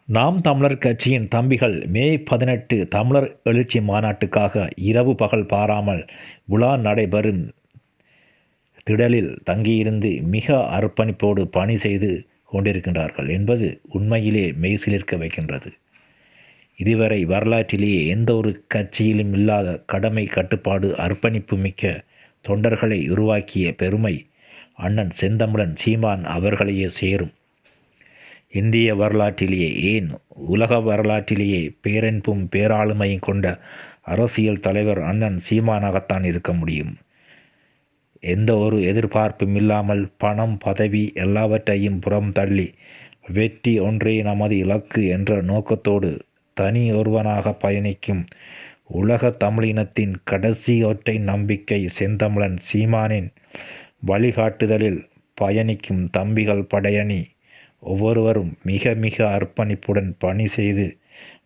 நாம் தமிழர் கட்சியின் தம்பிகள் மே 18 தமிழர் எழுச்சி மாநாட்டுக்காக இரவு பகல் பாராமல் விழா நடைபெறும் திடலில் தங்கியிருந்து மிக அர்ப்பணிப்போடு பணி செய்து கொண்டிருக்கின்றார்கள் என்பது உண்மையிலே மெய்சிலிர்க்க வைக்கின்றது. இதுவரை வரலாற்றிலேயே எந்த ஒரு கட்சியிலும் இல்லாத கடமை கட்டுப்பாடு அர்ப்பணிப்பு மிக்க தொண்டர்களை உருவாக்கிய பெருமை அண்ணன் செந்தமிழன் சீமான் அவர்களையே சேரும். இந்திய வரலாற்றிலேயே ஏன் உலக வரலாற்றிலேயே பேரன்பும் பேராளுமையும் கொண்ட அரசியல் தலைவர் அண்ணன் சீமானாகத்தான் இருக்க முடியும். எந்த ஒரு எதிர்பார்ப்பும் இல்லாமல் பணம் பதவி எல்லாவற்றையும் புறம் தள்ளி வெற்றி ஒன்றே நமது இலக்கு என்ற நோக்கத்தோடு தனி ஒருவனாக பயணிக்கும் உலக தமிழினத்தின் கடைசி ஒற்றை நம்பிக்கை செந்தமிழன் சீமானின் வழிகாட்டுதலில் பயணிக்கும் தம்பிகள் படையணி ஒவ்வொருவரும் மிக மிக அர்ப்பணிப்புடன் பணி செய்து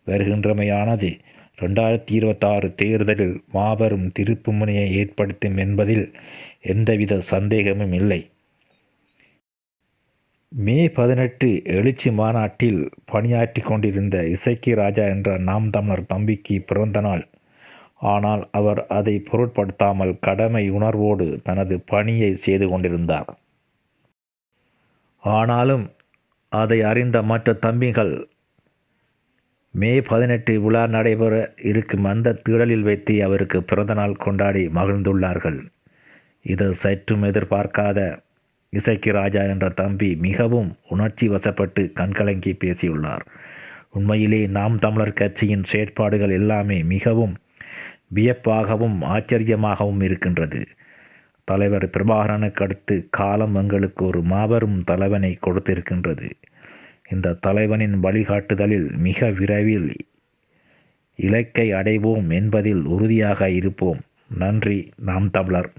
வருகின்றமையானது 2026 தேர்தலில் மாபெரும் திருப்புமுனையை ஏற்படுத்தும் என்பதில் எந்தவித சந்தேகமும் இல்லை. மே 18 எழுச்சி மாநாட்டில் பணியாற்றி கொண்டிருந்த இசக்கி ராஜா என்ற நாம் தமிழர் தம்பிக்கு பிறந்த நாள். ஆனால் அவர் அதை பொருட்படுத்தாமல் கடமை உணர்வோடு தனது பணியை செய்து கொண்டிருந்தார். ஆனாலும் அதை அறிந்த மற்ற தம்பிகள் மே 18 விழா நடைபெற இருக்கும் அந்த திடலில் வைத்து அவருக்கு பிறந்தநாள் கொண்டாடி மகிழ்ந்துள்ளார்கள். இது சற்றும் எதிர்பார்க்காத இசக்கி ராஜா என்ற தம்பி மிகவும் உணர்ச்சி வசப்பட்டு கண்கலங்கி பேசியுள்ளார். உண்மையிலே நாம் தமிழர் கட்சியின் செயற்பாடுகள் எல்லாமே மிகவும் வியப்பாகவும் ஆச்சரியமாகவும் இருக்கின்றது. தலைவர் பிரபாகரனுக்கு அடுத்து காலம் எங்களுக்கு ஒரு மாபெரும் தலைவனை கொடுத்திருக்கின்றது. இந்த தலைவனின் வழிகாட்டுதலில் மிக விரைவில் இலக்கை அடைவோம் என்பதில் உறுதியாக இருப்போம். நன்றி. நாம் தமிழர்.